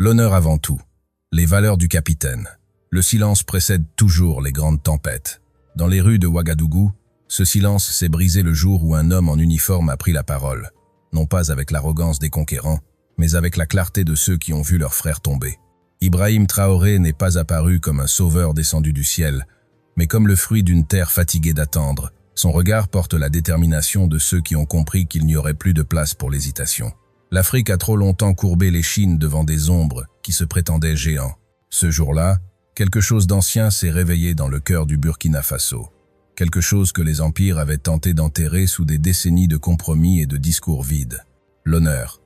L'honneur avant tout. Les valeurs du capitaine. Le silence précède toujours les grandes tempêtes. Dans les rues de Ouagadougou, ce silence s'est brisé le jour où un homme en uniforme a pris la parole, non pas avec l'arrogance des conquérants, mais avec la clarté de ceux qui ont vu leurs frères tomber. Ibrahim Traoré n'est pas apparu comme un sauveur descendu du ciel, mais comme le fruit d'une terre fatiguée d'attendre. Son regard porte la détermination de ceux qui ont compris qu'il n'y aurait plus de place pour l'hésitation. L'Afrique a trop longtemps courbé l'échine devant des ombres qui se prétendaient géants. Ce jour-là, quelque chose d'ancien s'est réveillé dans le cœur du Burkina Faso. Quelque chose que les empires avaient tenté d'enterrer sous des décennies de compromis et de discours vides. L'honneur.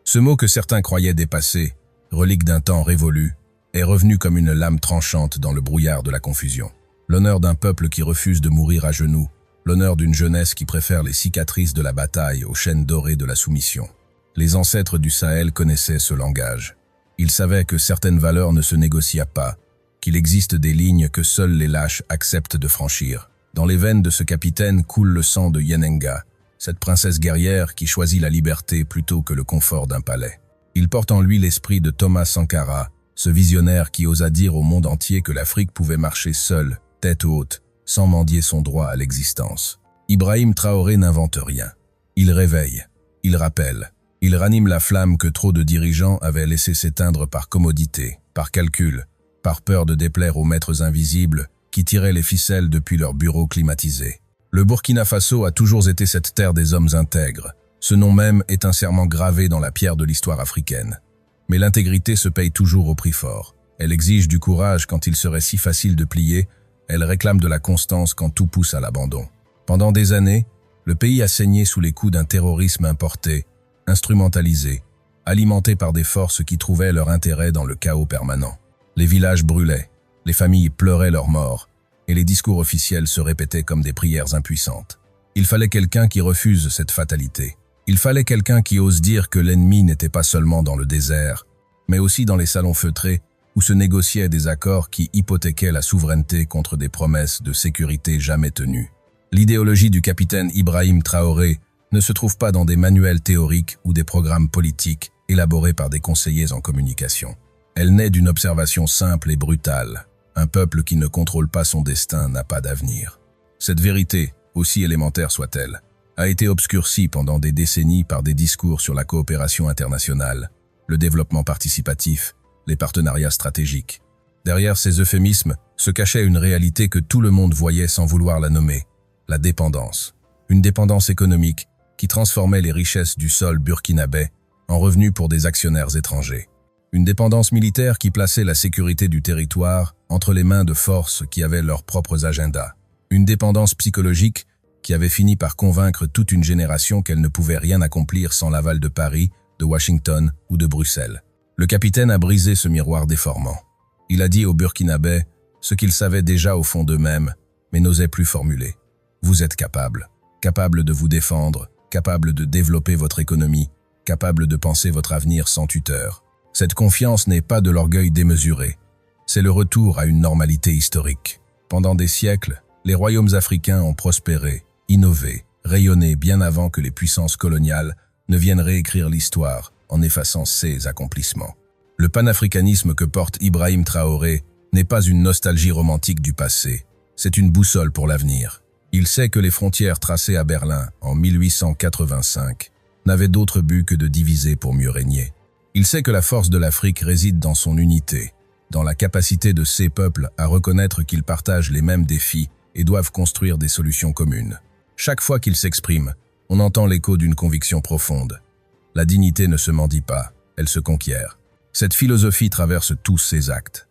Ce mot que certains croyaient dépassé, relique d'un temps révolu, est revenu comme une lame tranchante dans le brouillard de la confusion. L'honneur d'un peuple qui refuse de mourir à genoux, l'honneur d'une jeunesse qui préfère les cicatrices de la bataille aux chaînes dorées de la soumission. Les ancêtres du Sahel connaissaient ce langage. Ils savaient que certaines valeurs ne se négociaient pas, qu'il existe des lignes que seuls les lâches acceptent de franchir. Dans les veines de ce capitaine coule le sang de Yenenga, cette princesse guerrière qui choisit la liberté plutôt que le confort d'un palais. Il porte en lui l'esprit de Thomas Sankara, ce visionnaire qui osa dire au monde entier que l'Afrique pouvait marcher seule, tête haute, sans mendier son droit à l'existence. Ibrahim Traoré n'invente rien. Il réveille, il rappelle, il ranime la flamme que trop de dirigeants avaient laissé s'éteindre par commodité, par calcul, par peur de déplaire aux maîtres invisibles qui tiraient les ficelles depuis leurs bureaux climatisés. Le Burkina Faso a toujours été cette terre des hommes intègres. Ce nom même est un serment gravé dans la pierre de l'histoire africaine. Mais l'intégrité se paye toujours au prix fort. Elle exige du courage quand il serait si facile de plier, elle réclame de la constance quand tout pousse à l'abandon. Pendant des années, le pays a saigné sous les coups d'un terrorisme importé, instrumentalisé, alimenté par des forces qui trouvaient leur intérêt dans le chaos permanent. Les villages brûlaient, les familles pleuraient leurs morts, et les discours officiels se répétaient comme des prières impuissantes. Il fallait quelqu'un qui refuse cette fatalité. Il fallait quelqu'un qui ose dire que l'ennemi n'était pas seulement dans le désert, mais aussi dans les salons feutrés où se négociaient des accords qui hypothéquaient la souveraineté contre des promesses de sécurité jamais tenues. L'idéologie du capitaine Ibrahim Traoré ne se trouve pas dans des manuels théoriques ou des programmes politiques élaborés par des conseillers en communication. Elle naît d'une observation simple et brutale. Un peuple qui ne contrôle pas son destin n'a pas d'avenir. Cette vérité, aussi élémentaire soit-elle, a été obscurcie pendant des décennies par des discours sur la coopération internationale, le développement participatif, les partenariats stratégiques. Derrière ces euphémismes se cachait une réalité que tout le monde voyait sans vouloir la nommer, la dépendance. Une dépendance économique qui transformait les richesses du sol burkinabé en revenus pour des actionnaires étrangers. Une dépendance militaire qui plaçait la sécurité du territoire entre les mains de forces qui avaient leurs propres agendas. Une dépendance psychologique qui avait fini par convaincre toute une génération qu'elle ne pouvait rien accomplir sans l'aval de Paris, de Washington ou de Bruxelles. Le capitaine a brisé ce miroir déformant. Il a dit aux Burkinabés ce qu'ils savaient déjà au fond d'eux-mêmes, mais n'osaient plus formuler. Vous êtes capables de vous défendre, capables de développer votre économie, capables de penser votre avenir sans tuteur. Cette confiance n'est pas de l'orgueil démesuré, c'est le retour à une normalité historique. Pendant des siècles, les royaumes africains ont prospéré, innové, rayonné bien avant que les puissances coloniales ne viennent réécrire l'histoire en effaçant ses accomplissements. Le panafricanisme que porte Ibrahim Traoré n'est pas une nostalgie romantique du passé, c'est une boussole pour l'avenir. Il sait que les frontières tracées à Berlin en 1885 n'avaient d'autre but que de diviser pour mieux régner. Il sait que la force de l'Afrique réside dans son unité, dans la capacité de ces peuples à reconnaître qu'ils partagent les mêmes défis et doivent construire des solutions communes. Chaque fois qu'il s'exprime, on entend l'écho d'une conviction profonde. La dignité ne se mendie pas, elle se conquiert. Cette philosophie traverse tous ses actes.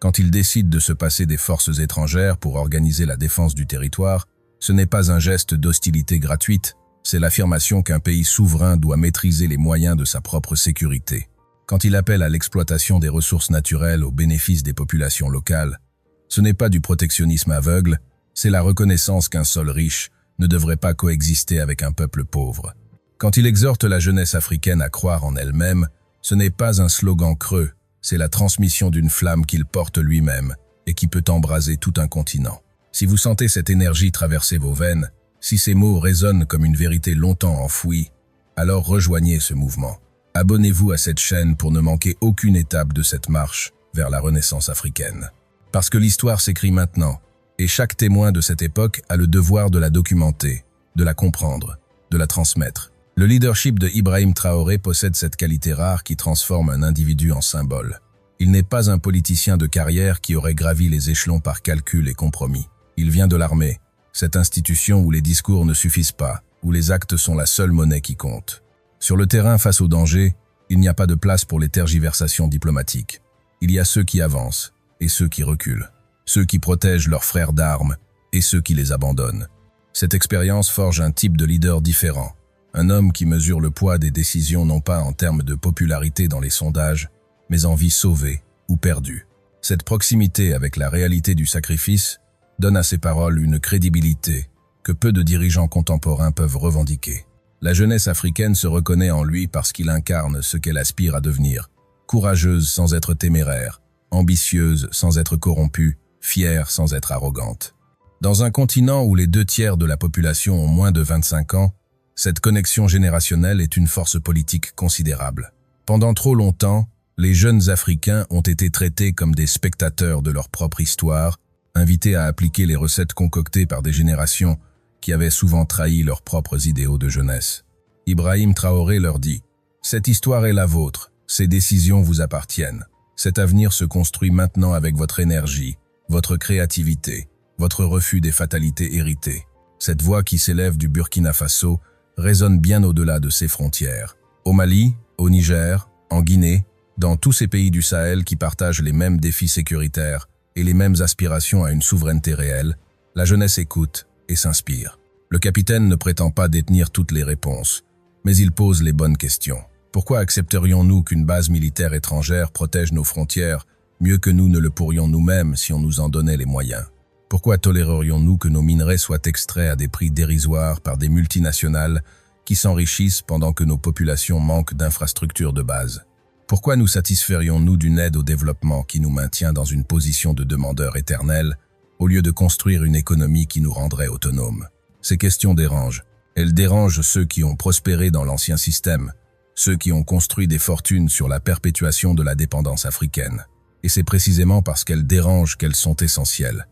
Quand il décide de se passer des forces étrangères pour organiser la défense du territoire, ce n'est pas un geste d'hostilité gratuite, c'est l'affirmation qu'un pays souverain doit maîtriser les moyens de sa propre sécurité. Quand il appelle à l'exploitation des ressources naturelles au bénéfice des populations locales, ce n'est pas du protectionnisme aveugle, c'est la reconnaissance qu'un sol riche ne devrait pas coexister avec un peuple pauvre. Quand il exhorte la jeunesse africaine à croire en elle-même, ce n'est pas un slogan creux, c'est la transmission d'une flamme qu'il porte lui-même et qui peut embraser tout un continent. Si vous sentez cette énergie traverser vos veines, si ces mots résonnent comme une vérité longtemps enfouie, alors rejoignez ce mouvement. Abonnez-vous à cette chaîne pour ne manquer aucune étape de cette marche vers la renaissance africaine. Parce que l'histoire s'écrit maintenant, et chaque témoin de cette époque a le devoir de la documenter, de la comprendre, de la transmettre. Le leadership de Ibrahim Traoré possède cette qualité rare qui transforme un individu en symbole. Il n'est pas un politicien de carrière qui aurait gravi les échelons par calcul et compromis. Il vient de l'armée, cette institution où les discours ne suffisent pas, où les actes sont la seule monnaie qui compte. Sur le terrain face au danger, il n'y a pas de place pour les tergiversations diplomatiques. Il y a ceux qui avancent et ceux qui reculent, ceux qui protègent leurs frères d'armes et ceux qui les abandonnent. Cette expérience forge un type de leader différent, un homme qui mesure le poids des décisions non pas en termes de popularité dans les sondages, mais en vie sauvée ou perdue. Cette proximité avec la réalité du sacrifice donne à ses paroles une crédibilité que peu de dirigeants contemporains peuvent revendiquer. La jeunesse africaine se reconnaît en lui parce qu'il incarne ce qu'elle aspire à devenir, courageuse sans être téméraire, ambitieuse sans être corrompue, fière sans être arrogante. Dans un continent où les 2/3 de la population ont moins de 25 ans, cette connexion générationnelle est une force politique considérable. Pendant trop longtemps, les jeunes Africains ont été traités comme des spectateurs de leur propre histoire, invités à appliquer les recettes concoctées par des générations qui avaient souvent trahi leurs propres idéaux de jeunesse. Ibrahim Traoré leur dit « Cette histoire est la vôtre, ces décisions vous appartiennent. Cet avenir se construit maintenant avec votre énergie, votre créativité, votre refus des fatalités héritées. Cette voix qui s'élève du Burkina Faso résonne bien au-delà de ses frontières. Au Mali, au Niger, en Guinée, dans tous ces pays du Sahel qui partagent les mêmes défis sécuritaires et les mêmes aspirations à une souveraineté réelle, la jeunesse écoute et s'inspire. Le capitaine ne prétend pas détenir toutes les réponses, mais il pose les bonnes questions. Pourquoi accepterions-nous qu'une base militaire étrangère protège nos frontières mieux que nous ne le pourrions nous-mêmes si on nous en donnait les moyens? Pourquoi tolérerions-nous que nos minerais soient extraits à des prix dérisoires par des multinationales qui s'enrichissent pendant que nos populations manquent d'infrastructures de base? Pourquoi nous satisferions-nous d'une aide au développement qui nous maintient dans une position de demandeur éternel, au lieu de construire une économie qui nous rendrait autonomes? Ces questions dérangent. Elles dérangent ceux qui ont prospéré dans l'ancien système, ceux qui ont construit des fortunes sur la perpétuation de la dépendance africaine. Et c'est précisément parce qu'elles dérangent qu'elles sont essentielles.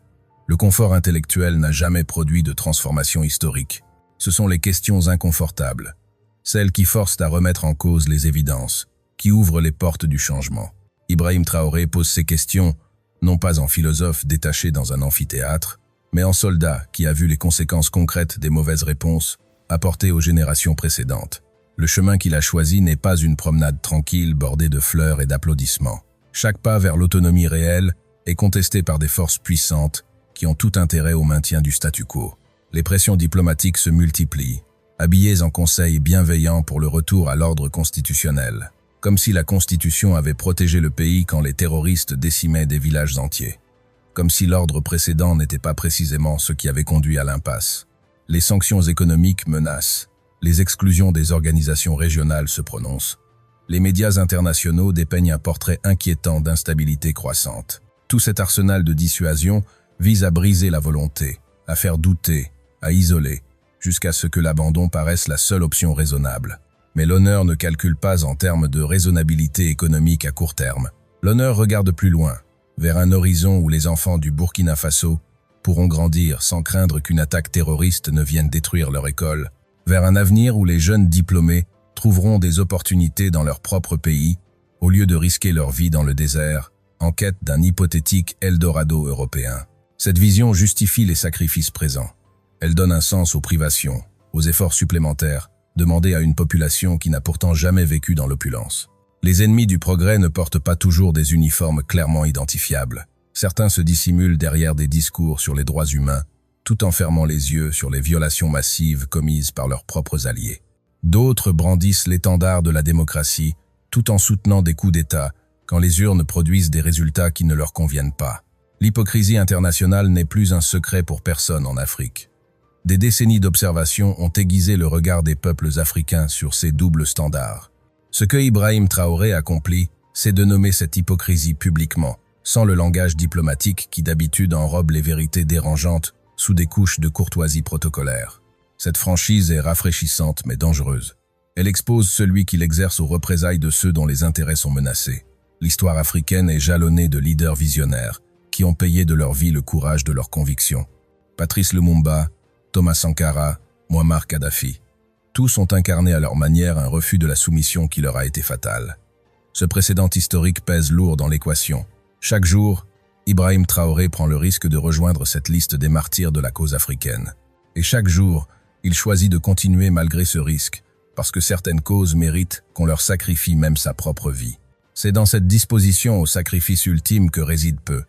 Le confort intellectuel n'a jamais produit de transformation historique. Ce sont les questions inconfortables, celles qui forcent à remettre en cause les évidences, qui ouvrent les portes du changement. Ibrahim Traoré pose ces questions, non pas en philosophe détaché dans un amphithéâtre, mais en soldat qui a vu les conséquences concrètes des mauvaises réponses apportées aux générations précédentes. Le chemin qu'il a choisi n'est pas une promenade tranquille bordée de fleurs et d'applaudissements. Chaque pas vers l'autonomie réelle est contesté par des forces puissantes qui ont tout intérêt au maintien du statu quo. Les pressions diplomatiques se multiplient, habillées en conseils bienveillants pour le retour à l'ordre constitutionnel, comme si la Constitution avait protégé le pays quand les terroristes décimaient des villages entiers, comme si l'ordre précédent n'était pas précisément ce qui avait conduit à l'impasse. Les sanctions économiques menacent, les exclusions des organisations régionales se prononcent. Les médias internationaux dépeignent un portrait inquiétant d'instabilité croissante. Tout cet arsenal de dissuasion vise à briser la volonté, à faire douter, à isoler, jusqu'à ce que l'abandon paraisse la seule option raisonnable. Mais l'honneur ne calcule pas en termes de raisonnabilité économique à court terme. L'honneur regarde plus loin, vers un horizon où les enfants du Burkina Faso pourront grandir sans craindre qu'une attaque terroriste ne vienne détruire leur école, vers un avenir où les jeunes diplômés trouveront des opportunités dans leur propre pays, au lieu de risquer leur vie dans le désert, en quête d'un hypothétique Eldorado européen. Cette vision justifie les sacrifices présents. Elle donne un sens aux privations, aux efforts supplémentaires, demandés à une population qui n'a pourtant jamais vécu dans l'opulence. Les ennemis du progrès ne portent pas toujours des uniformes clairement identifiables. Certains se dissimulent derrière des discours sur les droits humains, tout en fermant les yeux sur les violations massives commises par leurs propres alliés. D'autres brandissent l'étendard de la démocratie, tout en soutenant des coups d'État, quand les urnes produisent des résultats qui ne leur conviennent pas. L'hypocrisie internationale n'est plus un secret pour personne en Afrique. Des décennies d'observation ont aiguisé le regard des peuples africains sur ces doubles standards. Ce que Ibrahim Traoré accomplit, c'est de nommer cette hypocrisie publiquement, sans le langage diplomatique qui d'habitude enrobe les vérités dérangeantes sous des couches de courtoisie protocolaire. Cette franchise est rafraîchissante mais dangereuse. Elle expose celui qui l'exerce aux représailles de ceux dont les intérêts sont menacés. L'histoire africaine est jalonnée de leaders visionnaires qui ont payé de leur vie le courage de leurs convictions. Patrice Lumumba, Thomas Sankara, Muammar Kadhafi. Tous ont incarné à leur manière un refus de la soumission qui leur a été fatale. Ce précédent historique pèse lourd dans l'équation. Chaque jour, Ibrahim Traoré prend le risque de rejoindre cette liste des martyrs de la cause africaine. Et chaque jour, il choisit de continuer malgré ce risque, parce que certaines causes méritent qu'on leur sacrifie même sa propre vie. C'est dans cette disposition au sacrifice ultime que réside peu,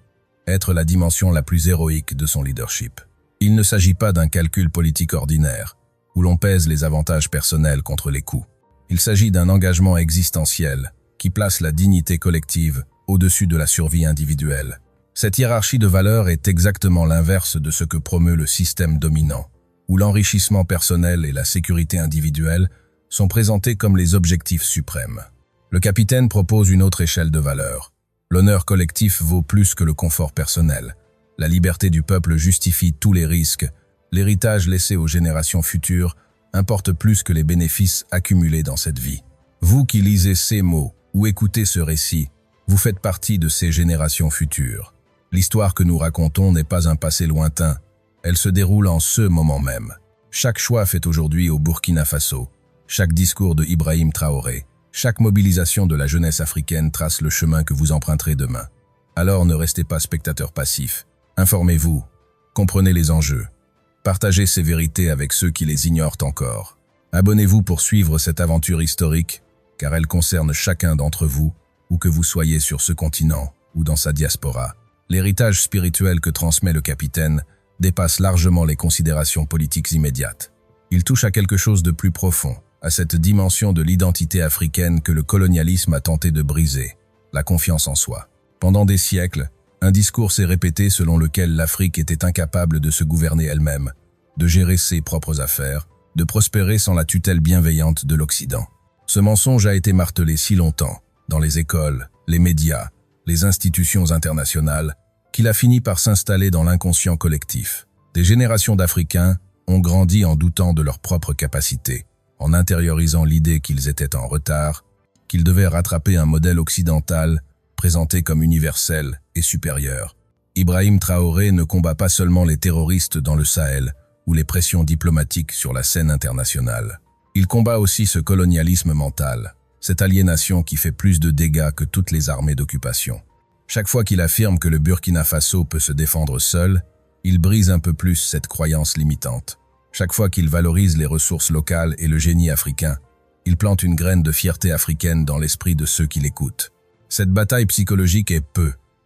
être la dimension la plus héroïque de son leadership. Il ne s'agit pas d'un calcul politique ordinaire, où l'on pèse les avantages personnels contre les coûts. Il s'agit d'un engagement existentiel qui place la dignité collective au-dessus de la survie individuelle. Cette hiérarchie de valeurs est exactement l'inverse de ce que promeut le système dominant, où l'enrichissement personnel et la sécurité individuelle sont présentés comme les objectifs suprêmes. Le capitaine propose une autre échelle de valeurs. L'honneur collectif vaut plus que le confort personnel. La liberté du peuple justifie tous les risques. L'héritage laissé aux générations futures importe plus que les bénéfices accumulés dans cette vie. Vous qui lisez ces mots ou écoutez ce récit, vous faites partie de ces générations futures. L'histoire que nous racontons n'est pas un passé lointain, elle se déroule en ce moment même. Chaque choix fait aujourd'hui au Burkina Faso, chaque discours de Ibrahim Traoré, chaque mobilisation de la jeunesse africaine trace le chemin que vous emprunterez demain. Alors ne restez pas spectateurs passifs, informez-vous, comprenez les enjeux, partagez ces vérités avec ceux qui les ignorent encore. Abonnez-vous pour suivre cette aventure historique, car elle concerne chacun d'entre vous, où que vous soyez sur ce continent ou dans sa diaspora. L'héritage spirituel que transmet le capitaine dépasse largement les considérations politiques immédiates. Il touche à quelque chose de plus profond, à cette dimension de l'identité africaine que le colonialisme a tenté de briser, la confiance en soi. Pendant des siècles, un discours s'est répété selon lequel l'Afrique était incapable de se gouverner elle-même, de gérer ses propres affaires, de prospérer sans la tutelle bienveillante de l'Occident. Ce mensonge a été martelé si longtemps, dans les écoles, les médias, les institutions internationales, qu'il a fini par s'installer dans l'inconscient collectif. Des générations d'Africains ont grandi en doutant de leurs propres capacités, en intériorisant l'idée qu'ils étaient en retard, qu'ils devaient rattraper un modèle occidental présenté comme universel et supérieur. Ibrahim Traoré ne combat pas seulement les terroristes dans le Sahel ou les pressions diplomatiques sur la scène internationale. Il combat aussi ce colonialisme mental, cette aliénation qui fait plus de dégâts que toutes les armées d'occupation. Chaque fois qu'il affirme que le Burkina Faso peut se défendre seul, il brise un peu plus cette croyance limitante. Chaque fois qu'il valorise les ressources locales et le génie africain, il plante une graine de fierté africaine dans l'esprit de ceux qui l'écoutent. Cette bataille psychologique est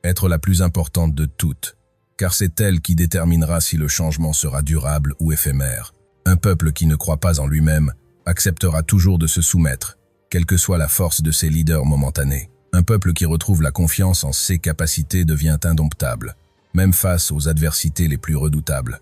être la plus importante de toutes, car c'est elle qui déterminera si le changement sera durable ou éphémère. Un peuple qui ne croit pas en lui-même acceptera toujours de se soumettre, quelle que soit la force de ses leaders momentanés. Un peuple qui retrouve la confiance en ses capacités devient indomptable, même face aux adversités les plus redoutables.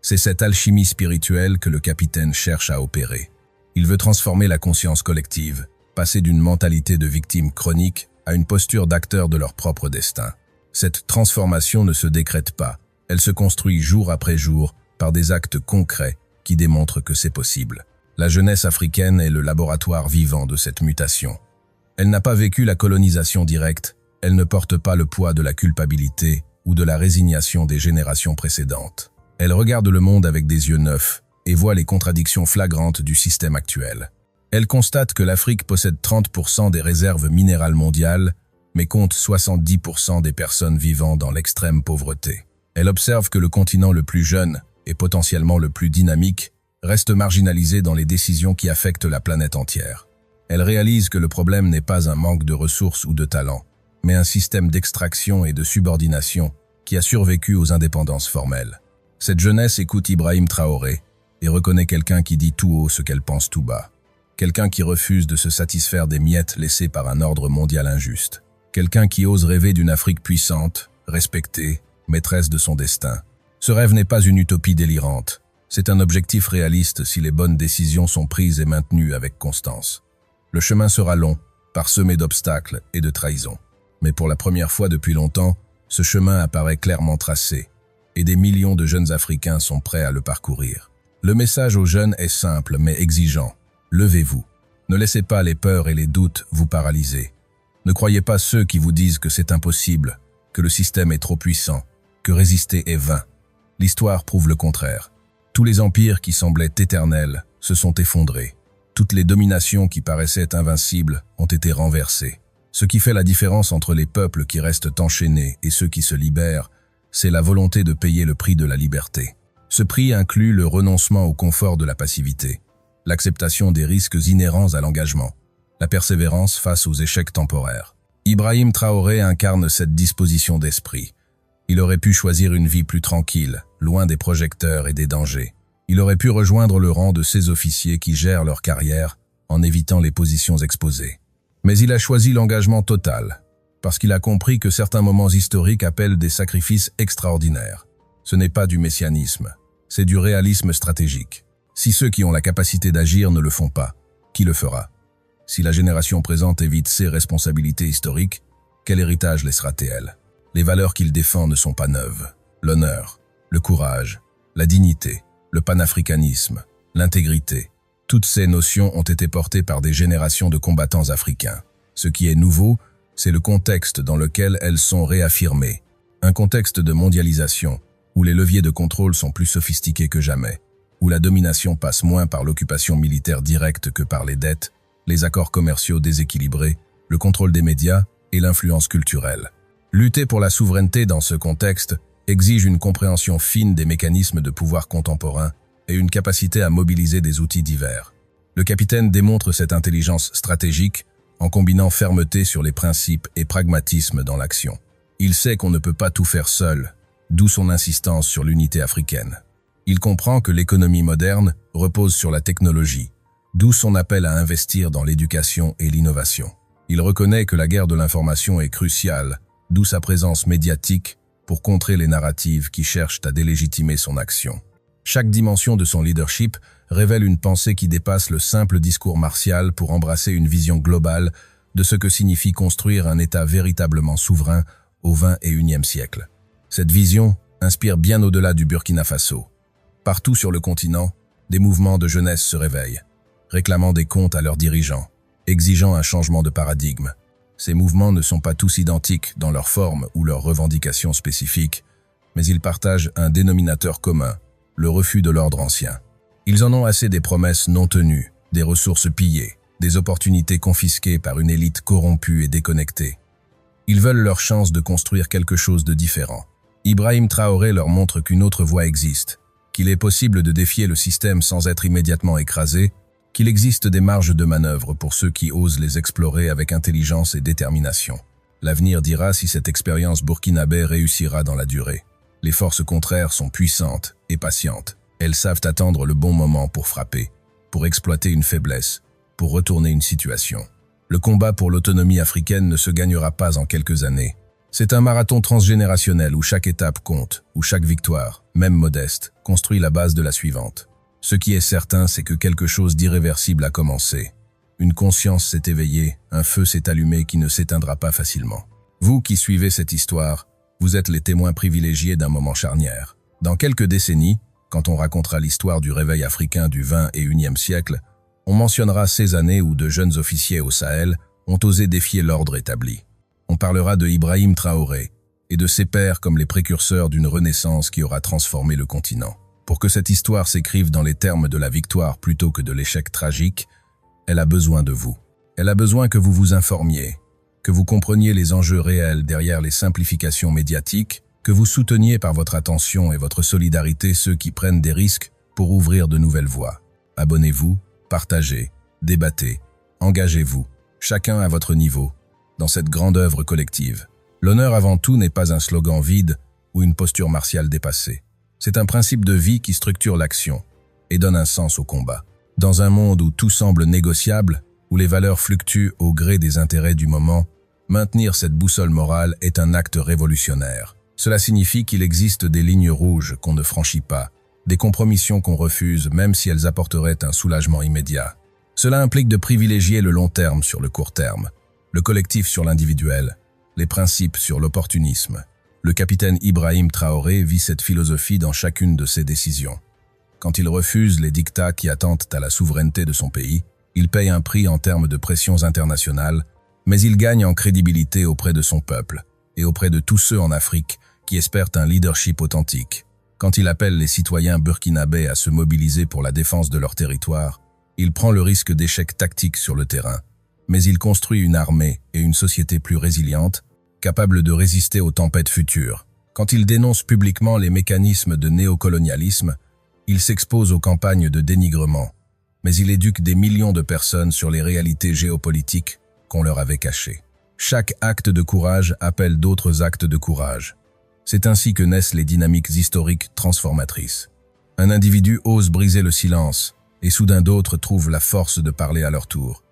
C'est cette alchimie spirituelle que le capitaine cherche à opérer. Il veut transformer la conscience collective, passer d'une mentalité de victime chronique à une posture d'acteur de leur propre destin. Cette transformation ne se décrète pas, elle se construit jour après jour par des actes concrets qui démontrent que c'est possible. La jeunesse africaine est le laboratoire vivant de cette mutation. Elle n'a pas vécu la colonisation directe, elle ne porte pas le poids de la culpabilité ou de la résignation des générations précédentes. Elle regarde le monde avec des yeux neufs et voit les contradictions flagrantes du système actuel. Elle constate que l'Afrique possède 30% des réserves minérales mondiales, mais compte 70% des personnes vivant dans l'extrême pauvreté. Elle observe que le continent le plus jeune et potentiellement le plus dynamique reste marginalisé dans les décisions qui affectent la planète entière. Elle réalise que le problème n'est pas un manque de ressources ou de talent, mais un système d'extraction et de subordination qui a survécu aux indépendances formelles. Cette jeunesse écoute Ibrahim Traoré et reconnaît quelqu'un qui dit tout haut ce qu'elle pense tout bas. Quelqu'un qui refuse de se satisfaire des miettes laissées par un ordre mondial injuste. Quelqu'un qui ose rêver d'une Afrique puissante, respectée, maîtresse de son destin. Ce rêve n'est pas une utopie délirante. C'est un objectif réaliste si les bonnes décisions sont prises et maintenues avec constance. Le chemin sera long, parsemé d'obstacles et de trahisons. Mais pour la première fois depuis longtemps, ce chemin apparaît clairement tracé, et des millions de jeunes Africains sont prêts à le parcourir. Le message aux jeunes est simple mais exigeant. Levez-vous. Ne laissez pas les peurs et les doutes vous paralyser. Ne croyez pas ceux qui vous disent que c'est impossible, que le système est trop puissant, que résister est vain. L'histoire prouve le contraire. Tous les empires qui semblaient éternels se sont effondrés. Toutes les dominations qui paraissaient invincibles ont été renversées. Ce qui fait la différence entre les peuples qui restent enchaînés et ceux qui se libèrent, c'est la volonté de payer le prix de la liberté. Ce prix inclut le renoncement au confort de la passivité, l'acceptation des risques inhérents à l'engagement, la persévérance face aux échecs temporaires. Ibrahim Traoré incarne cette disposition d'esprit. Il aurait pu choisir une vie plus tranquille, loin des projecteurs et des dangers. Il aurait pu rejoindre le rang de ces officiers qui gèrent leur carrière en évitant les positions exposées. Mais il a choisi l'engagement total, parce qu'il a compris que certains moments historiques appellent des sacrifices extraordinaires. Ce n'est pas du messianisme, c'est du réalisme stratégique. Si ceux qui ont la capacité d'agir ne le font pas, qui le fera? Si la génération présente évite ses responsabilités historiques, quel héritage laissera-t-elle? Les valeurs qu'il défend ne sont pas neuves. L'honneur, le courage, la dignité, le panafricanisme, l'intégrité, toutes ces notions ont été portées par des générations de combattants africains. Ce qui est nouveau, c'est le contexte dans lequel elles sont réaffirmées. Un contexte de mondialisation, où les leviers de contrôle sont plus sophistiqués que jamais, où la domination passe moins par l'occupation militaire directe que par les dettes, les accords commerciaux déséquilibrés, le contrôle des médias et l'influence culturelle. Lutter pour la souveraineté dans ce contexte exige une compréhension fine des mécanismes de pouvoir contemporains et une capacité à mobiliser des outils divers. Le capitaine démontre cette intelligence stratégique en combinant fermeté sur les principes et pragmatisme dans l'action. Il sait qu'on ne peut pas tout faire seul, d'où son insistance sur l'unité africaine. Il comprend que l'économie moderne repose sur la technologie, d'où son appel à investir dans l'éducation et l'innovation. Il reconnaît que la guerre de l'information est cruciale, d'où sa présence médiatique pour contrer les narratives qui cherchent à délégitimer son action. Chaque dimension de son leadership révèle une pensée qui dépasse le simple discours martial pour embrasser une vision globale de ce que signifie construire un État véritablement souverain au XXIe siècle. Cette vision inspire bien au-delà du Burkina Faso. Partout sur le continent, des mouvements de jeunesse se réveillent, réclamant des comptes à leurs dirigeants, exigeant un changement de paradigme. Ces mouvements ne sont pas tous identiques dans leur forme ou leurs revendications spécifiques, mais ils partagent un dénominateur commun, le refus de l'ordre ancien. Ils en ont assez des promesses non tenues, des ressources pillées, des opportunités confisquées par une élite corrompue et déconnectée. Ils veulent leur chance de construire quelque chose de différent. Ibrahim Traoré leur montre qu'une autre voie existe, qu'il est possible de défier le système sans être immédiatement écrasé, qu'il existe des marges de manœuvre pour ceux qui osent les explorer avec intelligence et détermination. L'avenir dira si cette expérience burkinabé réussira dans la durée. Les forces contraires sont puissantes et patientes. Elles savent attendre le bon moment pour frapper, pour exploiter une faiblesse, pour retourner une situation. Le combat pour l'autonomie africaine ne se gagnera pas en quelques années. C'est un marathon transgénérationnel où chaque étape compte, où chaque victoire, même modeste, construit la base de la suivante. Ce qui est certain, c'est que quelque chose d'irréversible a commencé. Une conscience s'est éveillée, un feu s'est allumé qui ne s'éteindra pas facilement. Vous qui suivez cette histoire, vous êtes les témoins privilégiés d'un moment charnière. Dans quelques décennies, quand on racontera l'histoire du réveil africain du XXIe siècle, on mentionnera ces années où de jeunes officiers au Sahel ont osé défier l'ordre établi. On parlera de Ibrahim Traoré et de ses pairs comme les précurseurs d'une renaissance qui aura transformé le continent. Pour que cette histoire s'écrive dans les termes de la victoire plutôt que de l'échec tragique, elle a besoin de vous. Elle a besoin que vous vous informiez, que vous compreniez les enjeux réels derrière les simplifications médiatiques, que vous souteniez par votre attention et votre solidarité ceux qui prennent des risques pour ouvrir de nouvelles voies. Abonnez-vous, partagez, débattez, engagez-vous, chacun à votre niveau, dans cette grande œuvre collective. L'honneur avant tout n'est pas un slogan vide ou une posture martiale dépassée. C'est un principe de vie qui structure l'action et donne un sens au combat. Dans un monde où tout semble négociable, où les valeurs fluctuent au gré des intérêts du moment, maintenir cette boussole morale est un acte révolutionnaire. Cela signifie qu'il existe des lignes rouges qu'on ne franchit pas, des compromissions qu'on refuse même si elles apporteraient un soulagement immédiat. Cela implique de privilégier le long terme sur le court terme, le collectif sur l'individuel, les principes sur l'opportunisme. Le capitaine Ibrahim Traoré vit cette philosophie dans chacune de ses décisions. Quand il refuse les dictats qui attentent à la souveraineté de son pays, Il paye un prix en termes de pressions internationales, mais il gagne en crédibilité auprès de son peuple et auprès de tous ceux en Afrique qui espèrent un leadership authentique. Quand il appelle les citoyens burkinabés à se mobiliser pour la défense de leur territoire, il prend le risque d'échec tactique sur le terrain. Mais il construit une armée et une société plus résiliente, capable de résister aux tempêtes futures. Quand il dénonce publiquement les mécanismes de néocolonialisme, il s'expose aux campagnes de dénigrement, mais il éduque des millions de personnes sur les réalités géopolitiques qu'on leur avait cachées. Chaque acte de courage appelle d'autres actes de courage. C'est ainsi que naissent les dynamiques historiques transformatrices. Un individu ose briser le silence, et soudain d'autres trouvent la force de parler à leur tour.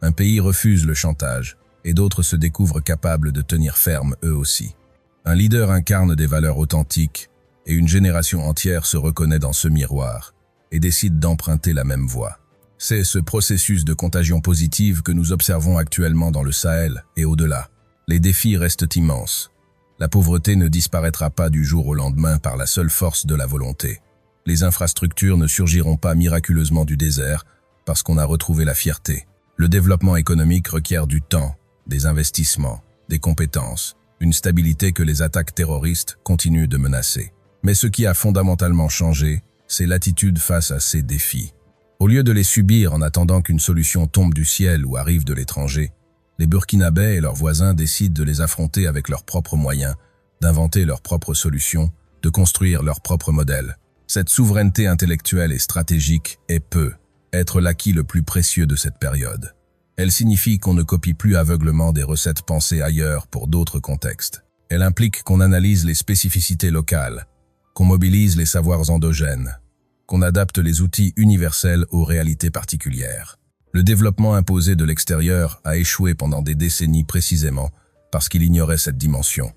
Un pays refuse le chantage, et d'autres se découvrent capables de tenir ferme eux aussi. Un leader incarne des valeurs authentiques, et une génération entière se reconnaît dans ce miroir, et décide d'emprunter la même voie. C'est ce processus de contagion positive que nous observons actuellement dans le Sahel et au-delà. Les défis restent immenses. La pauvreté ne disparaîtra pas du jour au lendemain par la seule force de la volonté. Les infrastructures ne surgiront pas miraculeusement du désert parce qu'on a retrouvé la fierté. Le développement économique requiert du temps, des investissements, des compétences, une stabilité que les attaques terroristes continuent de menacer. Mais ce qui a fondamentalement changé, c'est l'attitude face à ces défis. Au lieu de les subir en attendant qu'une solution tombe du ciel ou arrive de l'étranger, les Burkinabés et leurs voisins décident de les affronter avec leurs propres moyens, d'inventer leurs propres solutions, de construire leur propre modèle. Cette souveraineté intellectuelle et stratégique peut être l'acquis le plus précieux de cette période. Elle signifie qu'on ne copie plus aveuglement des recettes pensées ailleurs pour d'autres contextes. Elle implique qu'on analyse les spécificités locales, qu'on mobilise les savoirs endogènes, qu'on adapte les outils universels aux réalités particulières. Le développement imposé de l'extérieur a échoué pendant des décennies précisément parce qu'il ignorait cette dimension.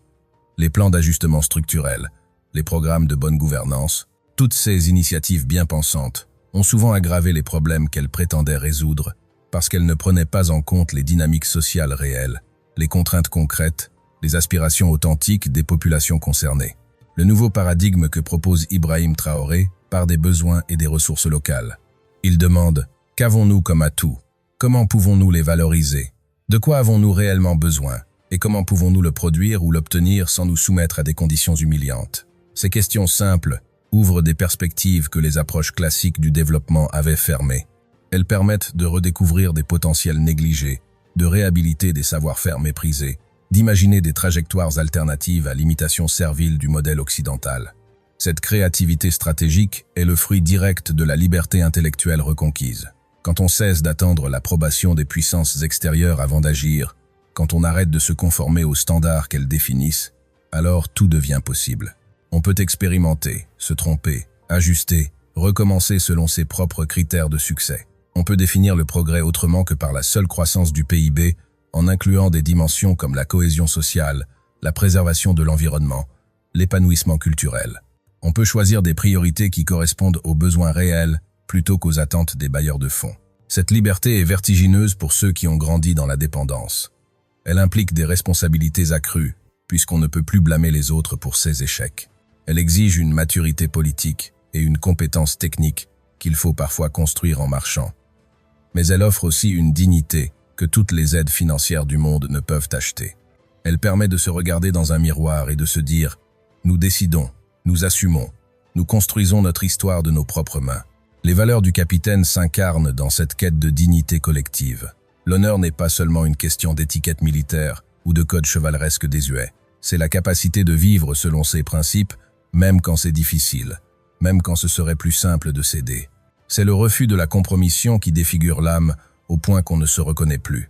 Les plans d'ajustement structurel, les programmes de bonne gouvernance, toutes ces initiatives bien pensantes ont souvent aggravé les problèmes qu'elles prétendaient résoudre parce qu'elles ne prenaient pas en compte les dynamiques sociales réelles, les contraintes concrètes, les aspirations authentiques des populations concernées. Le nouveau paradigme que propose Ibrahim Traoré part des besoins et des ressources locales. Il demande « Qu'avons-nous comme atout? Comment pouvons-nous les valoriser? De quoi avons-nous réellement besoin? Et comment pouvons-nous le produire ou l'obtenir sans nous soumettre à des conditions humiliantes ?» Ces questions simples ouvrent des perspectives que les approches classiques du développement avaient fermées. Elles permettent de redécouvrir des potentiels négligés, de réhabiliter des savoir-faire méprisés, d'imaginer des trajectoires alternatives à l'imitation servile du modèle occidental. Cette créativité stratégique est le fruit direct de la liberté intellectuelle reconquise. Quand on cesse d'attendre l'approbation des puissances extérieures avant d'agir, quand on arrête de se conformer aux standards qu'elles définissent, alors tout devient possible. On peut expérimenter, se tromper, ajuster, recommencer selon ses propres critères de succès. On peut définir le progrès autrement que par la seule croissance du PIB, en incluant des dimensions comme la cohésion sociale, la préservation de l'environnement, l'épanouissement culturel. On peut choisir des priorités qui correspondent aux besoins réels plutôt qu'aux attentes des bailleurs de fonds. Cette liberté est vertigineuse pour ceux qui ont grandi dans la dépendance. Elle implique des responsabilités accrues, puisqu'on ne peut plus blâmer les autres pour ses échecs. Elle exige une maturité politique et une compétence technique qu'il faut parfois construire en marchant. Mais elle offre aussi une dignité que toutes les aides financières du monde ne peuvent acheter. Elle permet de se regarder dans un miroir et de se dire « Nous décidons, nous assumons, nous construisons notre histoire de nos propres mains ». Les valeurs du capitaine s'incarnent dans cette quête de dignité collective. L'honneur n'est pas seulement une question d'étiquette militaire ou de code chevaleresque désuet. C'est la capacité de vivre selon ses principes, même quand c'est difficile, même quand ce serait plus simple de céder. C'est le refus de la compromission qui défigure l'âme au point qu'on ne se reconnaît plus.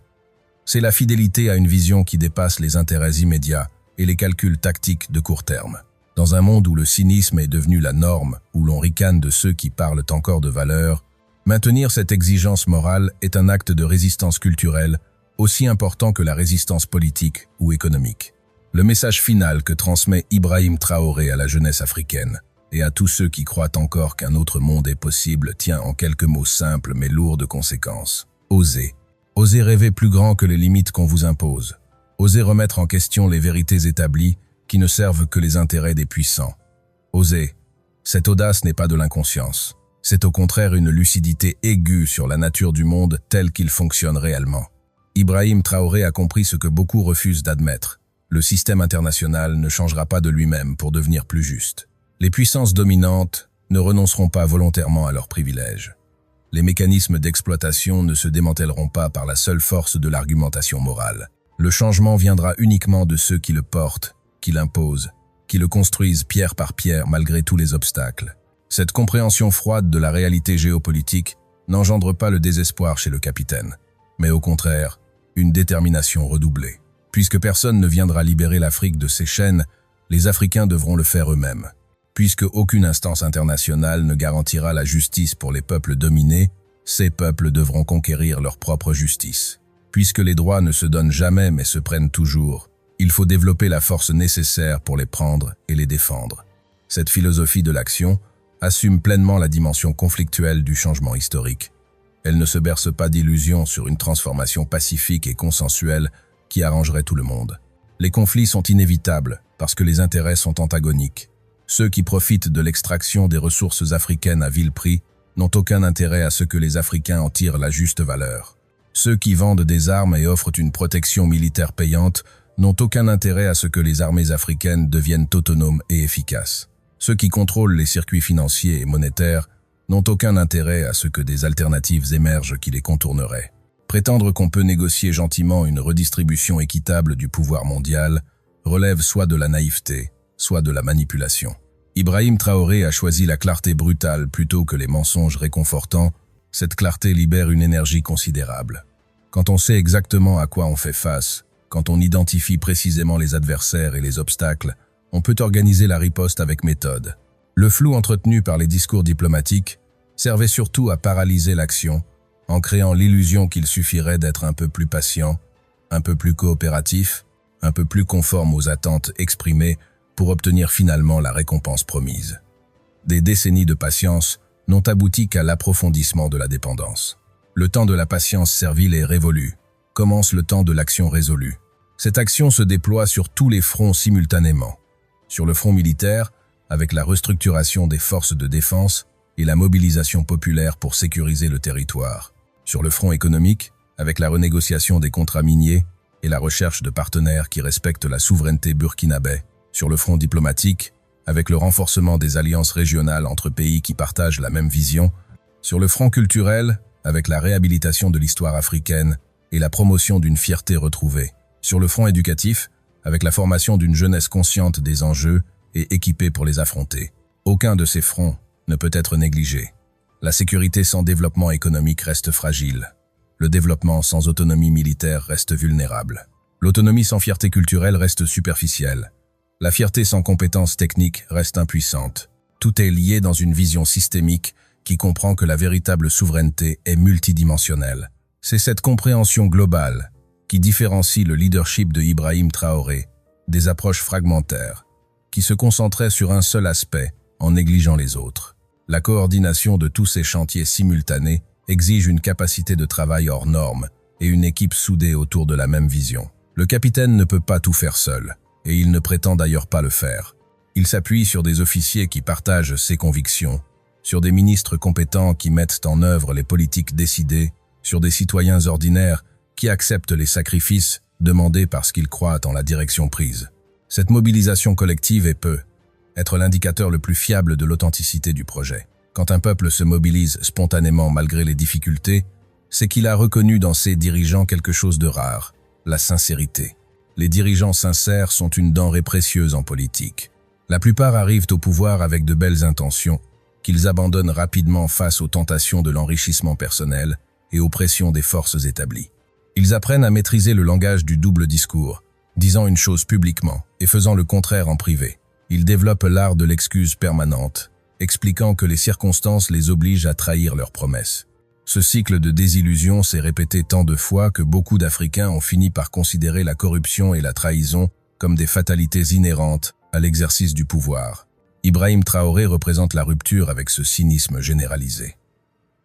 C'est la fidélité à une vision qui dépasse les intérêts immédiats et les calculs tactiques de court terme. Dans un monde où le cynisme est devenu la norme, où l'on ricane de ceux qui parlent encore de valeurs, maintenir cette exigence morale est un acte de résistance culturelle aussi important que la résistance politique ou économique. Le message final que transmet Ibrahim Traoré à la jeunesse africaine et à tous ceux qui croient encore qu'un autre monde est possible tient en quelques mots simples mais lourds de conséquences. Osez. Osez rêver plus grand que les limites qu'on vous impose. Osez remettre en question les vérités établies qui ne servent que les intérêts des puissants. Osez. Cette audace n'est pas de l'inconscience. c'est au contraire une lucidité aiguë sur la nature du monde tel qu'il fonctionne réellement. Ibrahim Traoré a compris ce que beaucoup refusent d'admettre. Le système international ne changera pas de lui-même pour devenir plus juste. Les puissances dominantes ne renonceront pas volontairement à leurs privilèges. Les mécanismes d'exploitation ne se démantèleront pas par la seule force de l'argumentation morale. Le changement viendra uniquement de ceux qui le portent, qui l'imposent, qui le construisent pierre par pierre malgré tous les obstacles. Cette compréhension froide de la réalité géopolitique n'engendre pas le désespoir chez le capitaine, mais au contraire, une détermination redoublée. Puisque personne ne viendra libérer l'Afrique de ses chaînes, les Africains devront le faire eux-mêmes. Puisque aucune instance internationale ne garantira la justice pour les peuples dominés, ces peuples devront conquérir leur propre justice. Puisque les droits ne se donnent jamais mais se prennent toujours, il faut développer la force nécessaire pour les prendre et les défendre. Cette philosophie de l'action assume pleinement la dimension conflictuelle du changement historique. Elle ne se berce pas d'illusions sur une transformation pacifique et consensuelle qui arrangerait tout le monde. Les conflits sont inévitables parce que les intérêts sont antagoniques. Ceux qui profitent de l'extraction des ressources africaines à vil prix n'ont aucun intérêt à ce que les Africains en tirent la juste valeur. Ceux qui vendent des armes et offrent une protection militaire payante n'ont aucun intérêt à ce que les armées africaines deviennent autonomes et efficaces. Ceux qui contrôlent les circuits financiers et monétaires n'ont aucun intérêt à ce que des alternatives émergent qui les contourneraient. Prétendre qu'on peut négocier gentiment une redistribution équitable du pouvoir mondial relève soit de la naïveté, soit de la manipulation. Ibrahim Traoré a choisi la clarté brutale plutôt que les mensonges réconfortants. Cette clarté libère une énergie considérable. Quand on sait exactement à quoi on fait face, quand on identifie précisément les adversaires et les obstacles, on peut organiser la riposte avec méthode. Le flou entretenu par les discours diplomatiques servait surtout à paralyser l'action, en créant l'illusion qu'il suffirait d'être un peu plus patient, un peu plus coopératif, un peu plus conforme aux attentes exprimées pour obtenir finalement la récompense promise. Des décennies de patience n'ont abouti qu'à l'approfondissement de la dépendance. Le temps de la patience servile est révolu. Commence le temps de l'action résolue. Cette action se déploie sur tous les fronts simultanément. Sur le front militaire, avec la restructuration des forces de défense et la mobilisation populaire pour sécuriser le territoire. Sur le front économique, avec la renégociation des contrats miniers et la recherche de partenaires qui respectent la souveraineté burkinabé. Sur le front diplomatique, avec le renforcement des alliances régionales entre pays qui partagent la même vision. Sur le front culturel, avec la réhabilitation de l'histoire africaine et la promotion d'une fierté retrouvée. Sur le front éducatif, avec la formation d'une jeunesse consciente des enjeux et équipée pour les affronter. Aucun de ces fronts ne peut être négligé. La sécurité sans développement économique reste fragile. Le développement sans autonomie militaire reste vulnérable. L'autonomie sans fierté culturelle reste superficielle. La fierté sans compétences techniques reste impuissante. Tout est lié dans une vision systémique qui comprend que la véritable souveraineté est multidimensionnelle. C'est cette compréhension globale qui différencie le leadership de Ibrahim Traoré des approches fragmentaires, qui se concentraient sur un seul aspect en négligeant les autres. La coordination de tous ces chantiers simultanés exige une capacité de travail hors norme et une équipe soudée autour de la même vision. Le capitaine ne peut pas tout faire seul, et il ne prétend d'ailleurs pas le faire. Il s'appuie sur des officiers qui partagent ses convictions, sur des ministres compétents qui mettent en œuvre les politiques décidées, sur des citoyens ordinaires qui acceptent les sacrifices demandés parce qu'ils croient en la direction prise. Cette mobilisation collective peut être l'indicateur le plus fiable de l'authenticité du projet. Quand un peuple se mobilise spontanément malgré les difficultés, c'est qu'il a reconnu dans ses dirigeants quelque chose de rare, la sincérité. Les dirigeants sincères sont une denrée précieuse en politique. La plupart arrivent au pouvoir avec de belles intentions, qu'ils abandonnent rapidement face aux tentations de l'enrichissement personnel et aux pressions des forces établies. Ils apprennent à maîtriser le langage du double discours, disant une chose publiquement et faisant le contraire en privé. Ils développent l'art de l'excuse permanente, expliquant que les circonstances les obligent à trahir leurs promesses. Ce cycle de désillusion s'est répété tant de fois que beaucoup d'Africains ont fini par considérer la corruption et la trahison comme des fatalités inhérentes à l'exercice du pouvoir. Ibrahim Traoré représente la rupture avec ce cynisme généralisé.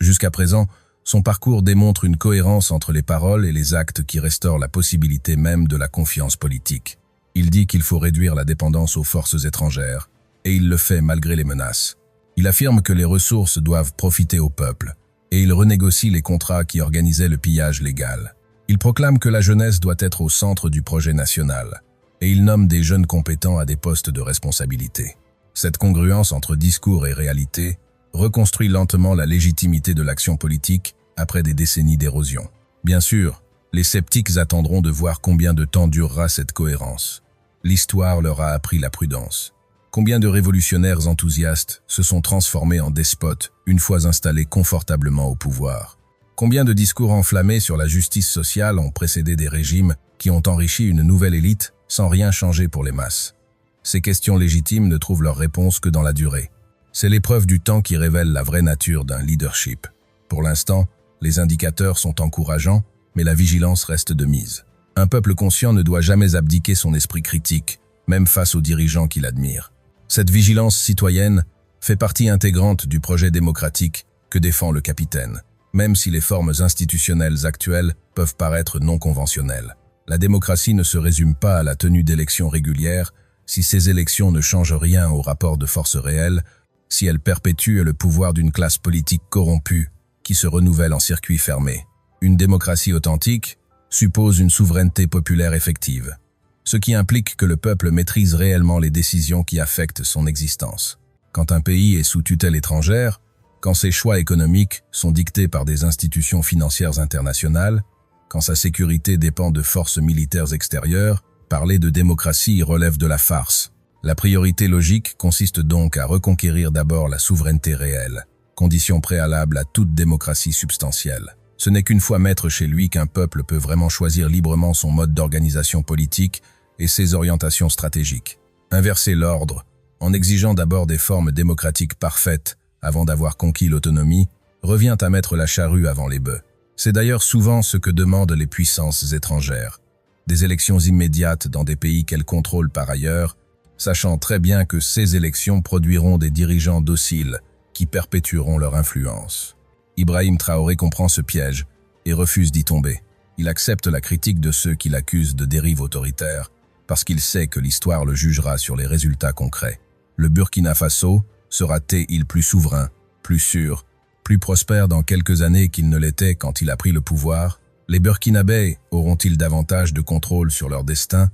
Jusqu'à présent, son parcours démontre une cohérence entre les paroles et les actes qui restaurent la possibilité même de la confiance politique. Il dit qu'il faut réduire la dépendance aux forces étrangères, et il le fait malgré les menaces. Il affirme que les ressources doivent profiter au peuple, et il renégocie les contrats qui organisaient le pillage légal. Il proclame que la jeunesse doit être au centre du projet national, et il nomme des jeunes compétents à des postes de responsabilité. Cette congruence entre discours et réalité reconstruit lentement la légitimité de l'action politique après des décennies d'érosion. Bien sûr, les sceptiques attendront de voir combien de temps durera cette cohérence. L'histoire leur a appris la prudence. Combien de révolutionnaires enthousiastes se sont transformés en despotes une fois installés confortablement au pouvoir? Combien de discours enflammés sur la justice sociale ont précédé des régimes qui ont enrichi une nouvelle élite sans rien changer pour les masses? Ces questions légitimes ne trouvent leur réponse que dans la durée. C'est l'épreuve du temps qui révèle la vraie nature d'un leadership. Pour l'instant, les indicateurs sont encourageants, mais la vigilance reste de mise. Un peuple conscient ne doit jamais abdiquer son esprit critique, même face aux dirigeants qu'il admire. Cette vigilance citoyenne fait partie intégrante du projet démocratique que défend le capitaine, même si les formes institutionnelles actuelles peuvent paraître non conventionnelles. La démocratie ne se résume pas à la tenue d'élections régulières si ces élections ne changent rien au rapport de force réel, si elles perpétuent le pouvoir d'une classe politique corrompue qui se renouvelle en circuit fermé. Une démocratie authentique suppose une souveraineté populaire effective, ce qui implique que le peuple maîtrise réellement les décisions qui affectent son existence. Quand un pays est sous tutelle étrangère, quand ses choix économiques sont dictés par des institutions financières internationales, quand sa sécurité dépend de forces militaires extérieures, parler de démocratie relève de la farce. La priorité logique consiste donc à reconquérir d'abord la souveraineté réelle, condition préalable à toute démocratie substantielle. Ce n'est qu'une fois maître chez lui qu'un peuple peut vraiment choisir librement son mode d'organisation politique et ses orientations stratégiques. Inverser l'ordre, en exigeant d'abord des formes démocratiques parfaites avant d'avoir conquis l'autonomie, revient à mettre la charrue avant les bœufs. C'est d'ailleurs souvent ce que demandent les puissances étrangères. Des élections immédiates dans des pays qu'elles contrôlent par ailleurs, sachant très bien que ces élections produiront des dirigeants dociles qui perpétueront leur influence. Ibrahim Traoré comprend ce piège et refuse d'y tomber. Il accepte la critique de ceux qui l'accusent de dérive autoritaire parce qu'il sait que l'histoire le jugera sur les résultats concrets. Le Burkina Faso sera-t-il plus souverain, plus sûr, plus prospère dans quelques années qu'il ne l'était quand il a pris le pouvoir? Les Burkinabés auront-ils davantage de contrôle sur leur destin,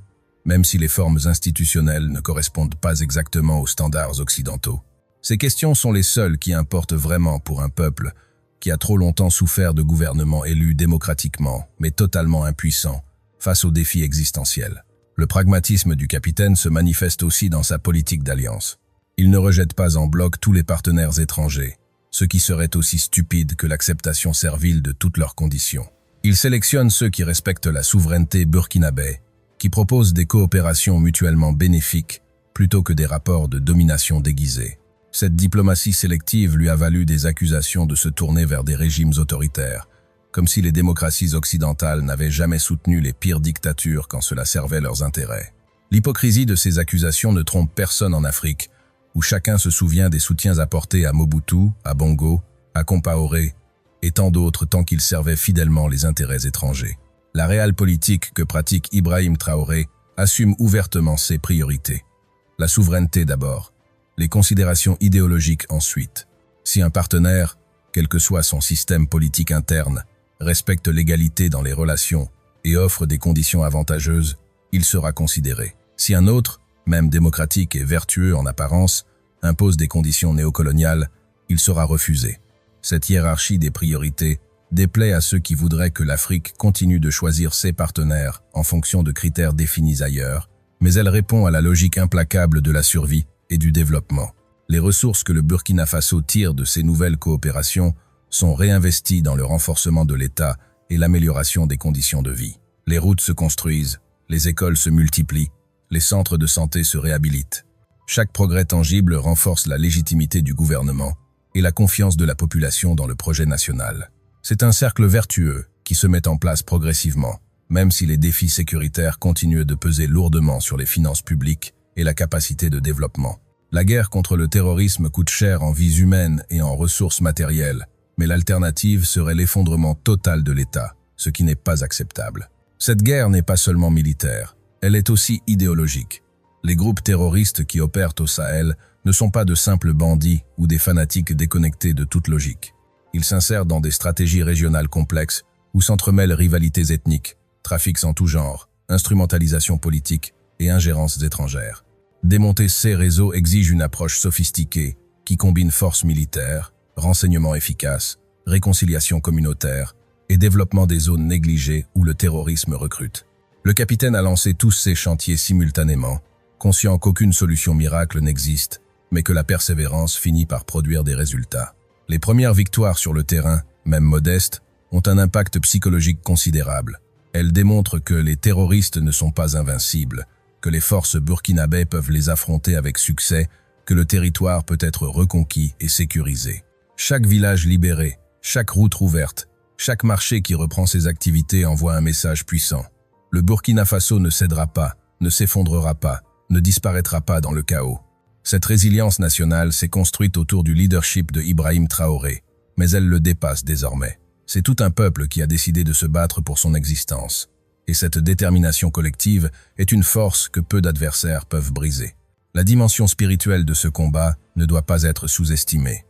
même si les formes institutionnelles ne correspondent pas exactement aux standards occidentaux? Ces questions sont les seules qui importent vraiment pour un peuple qui a trop longtemps souffert de gouvernements élus démocratiquement, mais totalement impuissants, face aux défis existentiels. Le pragmatisme du capitaine se manifeste aussi dans sa politique d'alliance. Il ne rejette pas en bloc tous les partenaires étrangers, ce qui serait aussi stupide que l'acceptation servile de toutes leurs conditions. Il sélectionne ceux qui respectent la souveraineté burkinabé, qui proposent des coopérations mutuellement bénéfiques plutôt que des rapports de domination déguisés. Cette diplomatie sélective lui a valu des accusations de se tourner vers des régimes autoritaires, comme si les démocraties occidentales n'avaient jamais soutenu les pires dictatures quand cela servait leurs intérêts. L'hypocrisie de ces accusations ne trompe personne en Afrique, où chacun se souvient des soutiens apportés à Mobutu, à Bongo, à Compaoré, et tant d'autres tant qu'ils servaient fidèlement les intérêts étrangers. La réelle politique que pratique Ibrahim Traoré assume ouvertement ses priorités. La souveraineté d'abord, les considérations idéologiques ensuite. Si un partenaire, quel que soit son système politique interne, respecte l'égalité dans les relations et offre des conditions avantageuses, il sera considéré. Si un autre, même démocratique et vertueux en apparence, impose des conditions néocoloniales, il sera refusé. Cette hiérarchie des priorités déplaît à ceux qui voudraient que l'Afrique continue de choisir ses partenaires en fonction de critères définis ailleurs, mais elle répond à la logique implacable de la survie et du développement. Les ressources que le Burkina Faso tire de ces nouvelles coopérations sont réinvesties dans le renforcement de l'État et l'amélioration des conditions de vie. Les routes se construisent, les écoles se multiplient, les centres de santé se réhabilitent. Chaque progrès tangible renforce la légitimité du gouvernement et la confiance de la population dans le projet national. C'est un cercle vertueux qui se met en place progressivement, même si les défis sécuritaires continuent de peser lourdement sur les finances publiques et la capacité de développement. La guerre contre le terrorisme coûte cher en vies humaines et en ressources matérielles, mais l'alternative serait l'effondrement total de l'État, ce qui n'est pas acceptable. Cette guerre n'est pas seulement militaire, elle est aussi idéologique. Les groupes terroristes qui opèrent au Sahel ne sont pas de simples bandits ou des fanatiques déconnectés de toute logique. Ils s'insèrent dans des stratégies régionales complexes où s'entremêlent rivalités ethniques, trafics en tout genre, instrumentalisation politique et ingérences étrangères. Démonter ces réseaux exige une approche sophistiquée qui combine force militaire, renseignement efficace, réconciliation communautaire et développement des zones négligées où le terrorisme recrute. Le capitaine a lancé tous ces chantiers simultanément, conscient qu'aucune solution miracle n'existe, mais que la persévérance finit par produire des résultats. Les premières victoires sur le terrain, même modestes, ont un impact psychologique considérable. Elles démontrent que les terroristes ne sont pas invincibles, que les forces burkinabais peuvent les affronter avec succès, que le territoire peut être reconquis et sécurisé. Chaque village libéré, chaque route rouverte, chaque marché qui reprend ses activités envoie un message puissant. Le Burkina Faso ne cédera pas, ne s'effondrera pas, ne disparaîtra pas dans le chaos. Cette résilience nationale s'est construite autour du leadership de Ibrahim Traoré, mais elle le dépasse désormais. C'est tout un peuple qui a décidé de se battre pour son existence. Et cette détermination collective est une force que peu d'adversaires peuvent briser. La dimension spirituelle de ce combat ne doit pas être sous-estimée.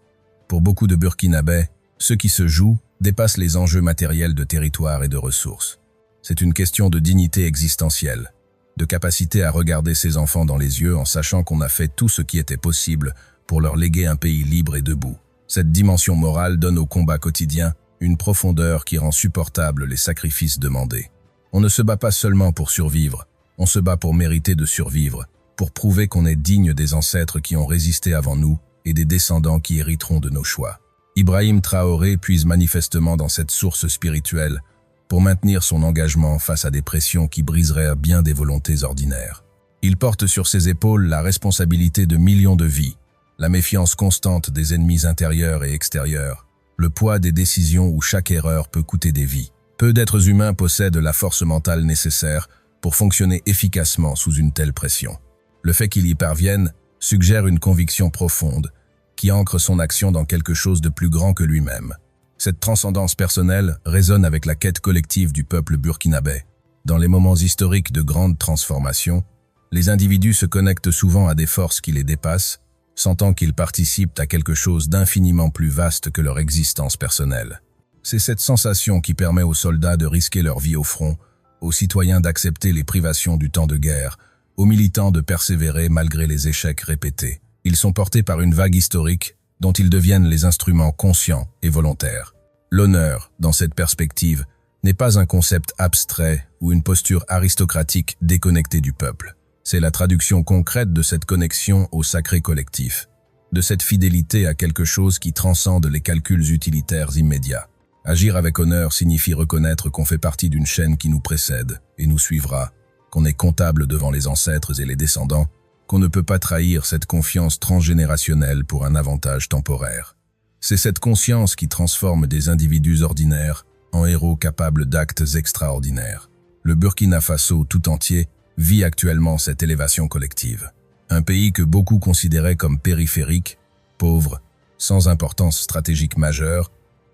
Pour beaucoup de Burkinabés, ce qui se joue dépasse les enjeux matériels de territoire et de ressources. C'est une question de dignité existentielle, de capacité à regarder ses enfants dans les yeux en sachant qu'on a fait tout ce qui était possible pour leur léguer un pays libre et debout. Cette dimension morale donne au combat quotidien une profondeur qui rend supportables les sacrifices demandés. On ne se bat pas seulement pour survivre, on se bat pour mériter de survivre, pour prouver qu'on est digne des ancêtres qui ont résisté avant nous et des descendants qui hériteront de nos choix. Ibrahim Traoré puise manifestement dans cette source spirituelle pour maintenir son engagement face à des pressions qui briseraient bien des volontés ordinaires. Il porte sur ses épaules la responsabilité de millions de vies, la méfiance constante des ennemis intérieurs et extérieurs, le poids des décisions où chaque erreur peut coûter des vies. Peu d'êtres humains possèdent la force mentale nécessaire pour fonctionner efficacement sous une telle pression. Le fait qu'il y parvienne suggère une conviction profonde qui ancre son action dans quelque chose de plus grand que lui-même. Cette transcendance personnelle résonne avec la quête collective du peuple burkinabé. Dans les moments historiques de grande transformation, les individus se connectent souvent à des forces qui les dépassent, sentant qu'ils participent à quelque chose d'infiniment plus vaste que leur existence personnelle. C'est cette sensation qui permet aux soldats de risquer leur vie au front, aux citoyens d'accepter les privations du temps de guerre, aux militants de persévérer malgré les échecs répétés. Ils sont portés par une vague historique dont ils deviennent les instruments conscients et volontaires. L'honneur, dans cette perspective, n'est pas un concept abstrait ou une posture aristocratique déconnectée du peuple. C'est la traduction concrète de cette connexion au sacré collectif, de cette fidélité à quelque chose qui transcende les calculs utilitaires immédiats. Agir avec honneur signifie reconnaître qu'on fait partie d'une chaîne qui nous précède et nous suivra, qu'on est comptable devant les ancêtres et les descendants, qu'on ne peut pas trahir cette confiance transgénérationnelle pour un avantage temporaire. C'est cette conscience qui transforme des individus ordinaires en héros capables d'actes extraordinaires. Le Burkina Faso tout entier vit actuellement cette élévation collective. Un pays que beaucoup considéraient comme périphérique, pauvre, sans importance stratégique majeure,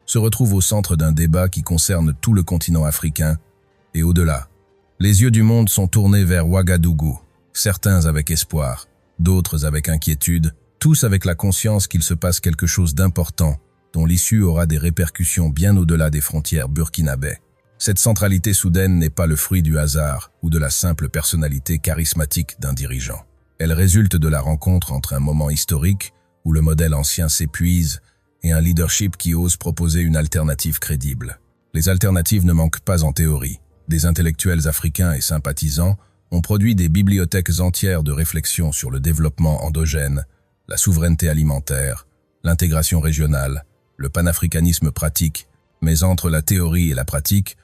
se retrouve au centre d'un débat qui concerne tout le continent africain et au-delà. Les yeux du monde sont tournés vers Ouagadougou, certains avec espoir, d'autres avec inquiétude, tous avec la conscience qu'il se passe quelque chose d'important, dont l'issue aura des répercussions bien au-delà des frontières burkinabais. Cette centralité soudaine n'est pas le fruit du hasard ou de la simple personnalité charismatique d'un dirigeant. Elle résulte de la rencontre entre un moment historique où le modèle ancien s'épuise et un leadership qui ose proposer une alternative crédible. Les alternatives ne manquent pas en théorie. Des intellectuels africains et sympathisants ont produit des bibliothèques entières de réflexions sur le développement endogène, la souveraineté alimentaire, l'intégration régionale, le panafricanisme pratique, mais entre la théorie et la pratique,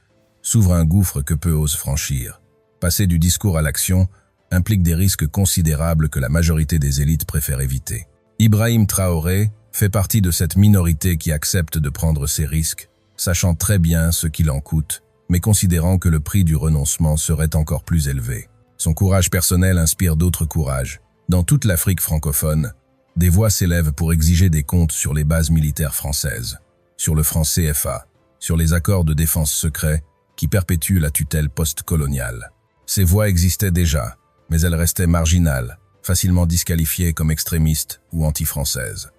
s'ouvre un gouffre que peu osent franchir. Passer du discours à l'action implique des risques considérables que la majorité des élites préfèrent éviter. Ibrahim Traoré fait partie de cette minorité qui accepte de prendre ces risques, sachant très bien ce qu'il en coûte, mais considérant que le prix du renoncement serait encore plus élevé. Son courage personnel inspire d'autres courages. Dans toute l'Afrique francophone, des voix s'élèvent pour exiger des comptes sur les bases militaires françaises, sur le franc CFA, sur les accords de défense secrets qui perpétuent la tutelle post-coloniale. Ces voix existaient déjà, mais elle restait marginale, facilement disqualifiée comme extrémiste ou anti-française.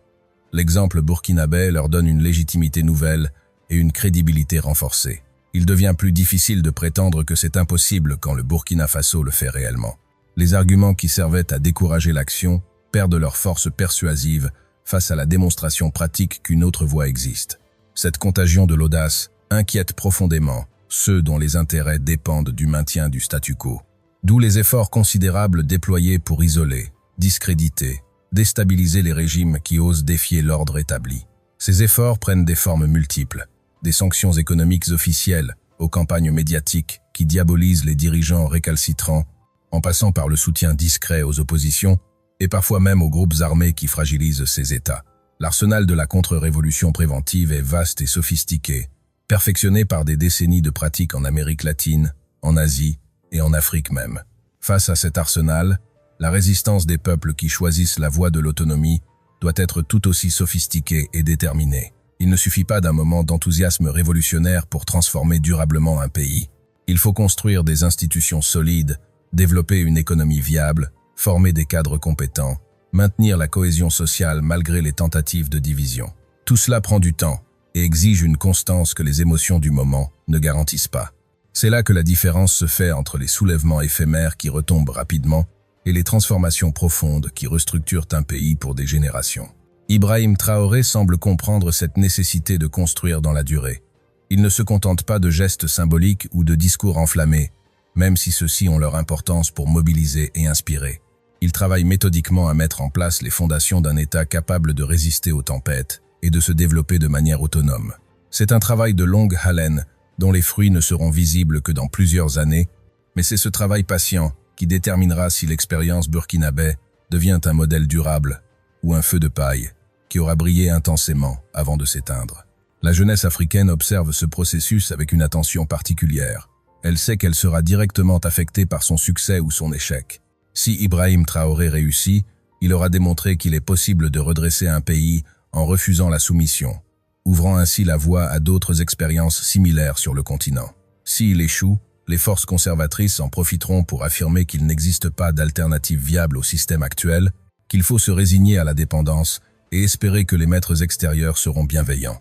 L'exemple burkinabé leur donne une légitimité nouvelle et une crédibilité renforcée. Il devient plus difficile de prétendre que c'est impossible quand le Burkina Faso le fait réellement. Les arguments qui servaient à décourager l'action perdent leur force persuasive face à la démonstration pratique qu'une autre voie existe. Cette contagion de l'audace inquiète profondément ceux dont les intérêts dépendent du maintien du statu quo. D'où les efforts considérables déployés pour isoler, discréditer, déstabiliser les régimes qui osent défier l'ordre établi. Ces efforts prennent des formes multiples, des sanctions économiques officielles aux campagnes médiatiques qui diabolisent les dirigeants récalcitrants, en passant par le soutien discret aux oppositions et parfois même aux groupes armés qui fragilisent ces États. L'arsenal de la contre-révolution préventive est vaste et sophistiqué, perfectionné par des décennies de pratiques en Amérique latine, en Asie et en Afrique même. Face à cet arsenal, la résistance des peuples qui choisissent la voie de l'autonomie doit être tout aussi sophistiquée et déterminée. Il ne suffit pas d'un moment d'enthousiasme révolutionnaire pour transformer durablement un pays. Il faut construire des institutions solides, développer une économie viable, former des cadres compétents, maintenir la cohésion sociale malgré les tentatives de division. Tout cela prend du temps et exige une constance que les émotions du moment ne garantissent pas. C'est là que la différence se fait entre les soulèvements éphémères qui retombent rapidement et les transformations profondes qui restructurent un pays pour des générations. Ibrahim Traoré semble comprendre cette nécessité de construire dans la durée. Il ne se contente pas de gestes symboliques ou de discours enflammés, même si ceux-ci ont leur importance pour mobiliser et inspirer. Il travaille méthodiquement à mettre en place les fondations d'un État capable de résister aux tempêtes et de se développer de manière autonome. C'est un travail de longue haleine, dont les fruits ne seront visibles que dans plusieurs années, mais c'est ce travail patient qui déterminera si l'expérience burkinabé devient un modèle durable ou un feu de paille qui aura brillé intensément avant de s'éteindre. La jeunesse africaine observe ce processus avec une attention particulière. Elle sait qu'elle sera directement affectée par son succès ou son échec. Si Ibrahim Traoré réussit, il aura démontré qu'il est possible de redresser un pays en refusant la soumission, ouvrant ainsi la voie à d'autres expériences similaires sur le continent. S'il échoue, les forces conservatrices en profiteront pour affirmer qu'il n'existe pas d'alternative viable au système actuel, qu'il faut se résigner à la dépendance et espérer que les maîtres extérieurs seront bienveillants.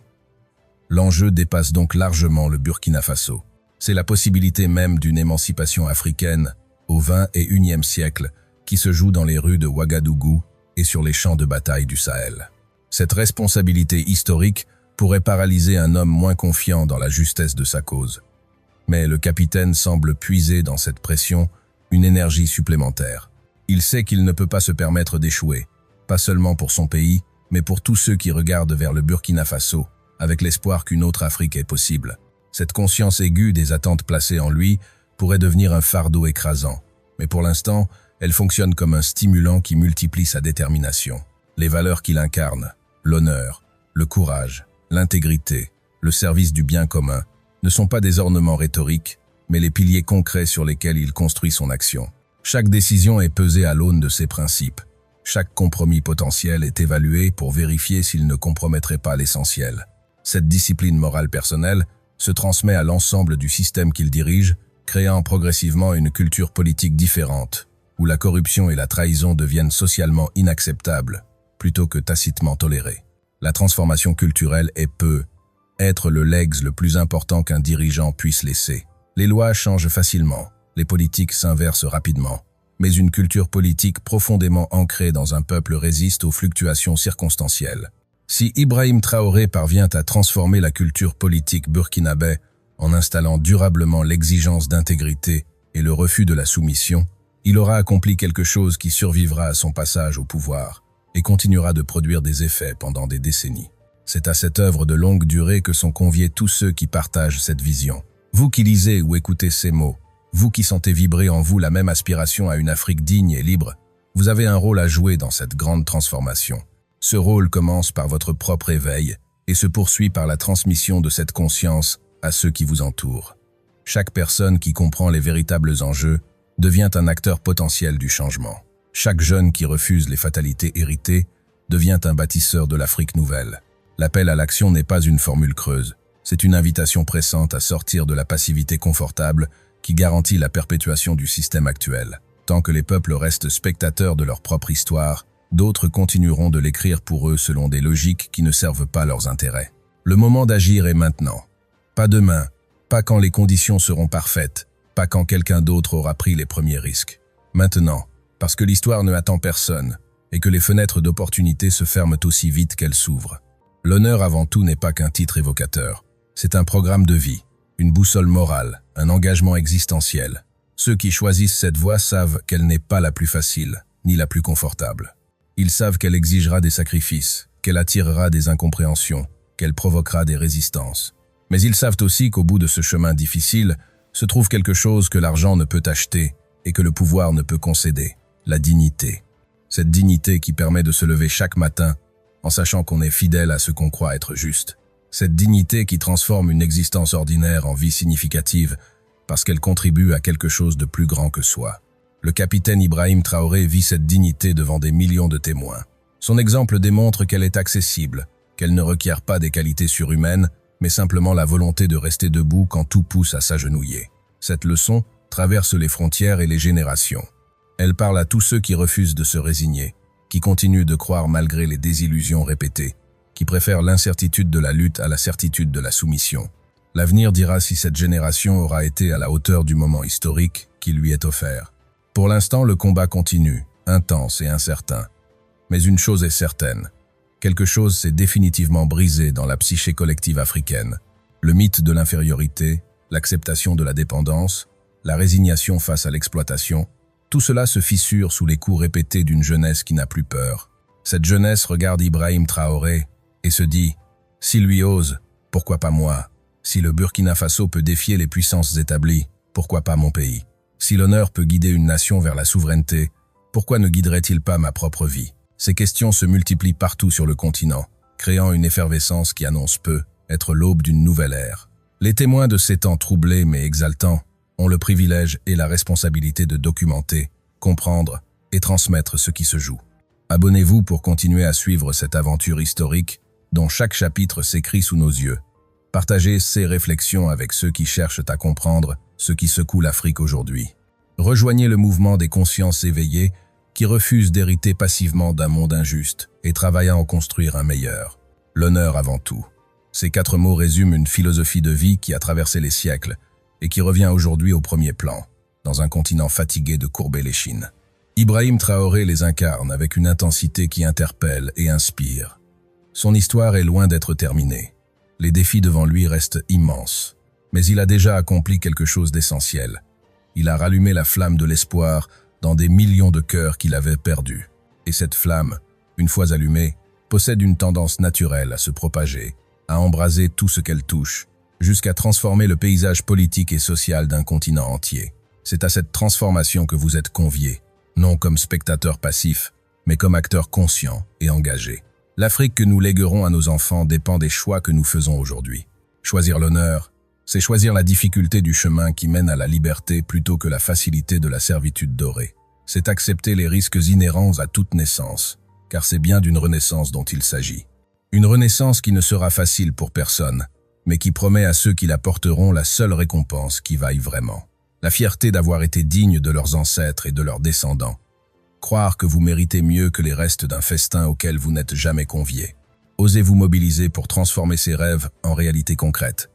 L'enjeu dépasse donc largement le Burkina Faso. C'est la possibilité même d'une émancipation africaine au XXIe siècle qui se joue dans les rues de Ouagadougou et sur les champs de bataille du Sahel. Cette responsabilité historique pourrait paralyser un homme moins confiant dans la justesse de sa cause. Mais le capitaine semble puiser dans cette pression une énergie supplémentaire. Il sait qu'il ne peut pas se permettre d'échouer, pas seulement pour son pays, mais pour tous ceux qui regardent vers le Burkina Faso, avec l'espoir qu'une autre Afrique est possible. Cette conscience aiguë des attentes placées en lui pourrait devenir un fardeau écrasant, mais pour l'instant, elle fonctionne comme un stimulant qui multiplie sa détermination. Les valeurs qu'il incarne, l'honneur, le courage, l'intégrité, le service du bien commun, ne sont pas des ornements rhétoriques, mais les piliers concrets sur lesquels il construit son action. Chaque décision est pesée à l'aune de ses principes. Chaque compromis potentiel est évalué pour vérifier s'il ne compromettrait pas l'essentiel. Cette discipline morale personnelle se transmet à l'ensemble du système qu'il dirige, créant progressivement une culture politique différente, où la corruption et la trahison deviennent socialement inacceptables, plutôt que tacitement tolérées. La transformation culturelle peut être le legs le plus important qu'un dirigeant puisse laisser. Les lois changent facilement, les politiques s'inversent rapidement, mais une culture politique profondément ancrée dans un peuple résiste aux fluctuations circonstancielles. Si Ibrahim Traoré parvient à transformer la culture politique burkinabé en installant durablement l'exigence d'intégrité et le refus de la soumission, il aura accompli quelque chose qui survivra à son passage au pouvoir et continuera de produire des effets pendant des décennies. C'est à cette œuvre de longue durée que sont conviés tous ceux qui partagent cette vision. Vous qui lisez ou écoutez ces mots, vous qui sentez vibrer en vous la même aspiration à une Afrique digne et libre, vous avez un rôle à jouer dans cette grande transformation. Ce rôle commence par votre propre éveil et se poursuit par la transmission de cette conscience à ceux qui vous entourent. Chaque personne qui comprend les véritables enjeux devient un acteur potentiel du changement. Chaque jeune qui refuse les fatalités héritées devient un bâtisseur de l'Afrique nouvelle. L'appel à l'action n'est pas une formule creuse, c'est une invitation pressante à sortir de la passivité confortable qui garantit la perpétuation du système actuel. Tant que les peuples restent spectateurs de leur propre histoire, d'autres continueront de l'écrire pour eux selon des logiques qui ne servent pas leurs intérêts. Le moment d'agir est maintenant. Pas demain, pas quand les conditions seront parfaites, pas quand quelqu'un d'autre aura pris les premiers risques. Maintenant, parce que l'histoire ne attend personne et que les fenêtres d'opportunité se ferment aussi vite qu'elles s'ouvrent. L'honneur avant tout n'est pas qu'un titre évocateur. C'est un programme de vie, une boussole morale, un engagement existentiel. Ceux qui choisissent cette voie savent qu'elle n'est pas la plus facile, ni la plus confortable. Ils savent qu'elle exigera des sacrifices, qu'elle attirera des incompréhensions, qu'elle provoquera des résistances. Mais ils savent aussi qu'au bout de ce chemin difficile se trouve quelque chose que l'argent ne peut acheter et que le pouvoir ne peut concéder, la dignité. Cette dignité qui permet de se lever chaque matin en sachant qu'on est fidèle à ce qu'on croit être juste. Cette dignité qui transforme une existence ordinaire en vie significative parce qu'elle contribue à quelque chose de plus grand que soi. Le capitaine Ibrahim Traoré vit cette dignité devant des millions de témoins. Son exemple démontre qu'elle est accessible, qu'elle ne requiert pas des qualités surhumaines, mais simplement la volonté de rester debout quand tout pousse à s'agenouiller. Cette leçon traverse les frontières et les générations. Elle parle à tous ceux qui refusent de se résigner, qui continuent de croire malgré les désillusions répétées, qui préfèrent l'incertitude de la lutte à la certitude de la soumission. L'avenir dira si cette génération aura été à la hauteur du moment historique qui lui est offert. Pour l'instant, le combat continue, intense et incertain. Mais une chose est certaine, quelque chose s'est définitivement brisé dans la psyché collective africaine. Le mythe de l'infériorité, l'acceptation de la dépendance, la résignation face à l'exploitation, tout cela se fissure sous les coups répétés d'une jeunesse qui n'a plus peur. Cette jeunesse regarde Ibrahim Traoré et se dit « S'il lui ose, pourquoi pas moi ? Si le Burkina Faso peut défier les puissances établies, pourquoi pas mon pays ? Si l'honneur peut guider une nation vers la souveraineté, pourquoi ne guiderait-il pas ma propre vie ?» Ces questions se multiplient partout sur le continent, créant une effervescence qui annonce peu être l'aube d'une nouvelle ère. Les témoins de ces temps troublés mais exaltants ont le privilège et la responsabilité de documenter, comprendre et transmettre ce qui se joue. Abonnez-vous pour continuer à suivre cette aventure historique dont chaque chapitre s'écrit sous nos yeux. Partagez ces réflexions avec ceux qui cherchent à comprendre ce qui secoue l'Afrique aujourd'hui. Rejoignez le mouvement des consciences éveillées qui refusent d'hériter passivement d'un monde injuste et travaillent à en construire un meilleur. L'honneur avant tout. Ces 4 mots résument une philosophie de vie qui a traversé les siècles et qui revient aujourd'hui au premier plan, dans un continent fatigué de courber l'échine. Ibrahim Traoré les incarne avec une intensité qui interpelle et inspire. Son histoire est loin d'être terminée. Les défis devant lui restent immenses, mais il a déjà accompli quelque chose d'essentiel. Il a rallumé la flamme de l'espoir dans des millions de cœurs qu'il avait perdus. Et cette flamme, une fois allumée, possède une tendance naturelle à se propager, à embraser tout ce qu'elle touche, jusqu'à transformer le paysage politique et social d'un continent entier. C'est à cette transformation que vous êtes conviés, non comme spectateurs passifs, mais comme acteurs conscients et engagés. L'Afrique que nous léguerons à nos enfants dépend des choix que nous faisons aujourd'hui. Choisir l'honneur, c'est choisir la difficulté du chemin qui mène à la liberté plutôt que la facilité de la servitude dorée. C'est accepter les risques inhérents à toute naissance, car c'est bien d'une renaissance dont il s'agit. Une renaissance qui ne sera facile pour personne, mais qui promet à ceux qui la porteront la seule récompense qui vaille vraiment. La fierté d'avoir été digne de leurs ancêtres et de leurs descendants. Croire que vous méritez mieux que les restes d'un festin auquel vous n'êtes jamais conviés. Osez vous mobiliser pour transformer ces rêves en réalité concrète.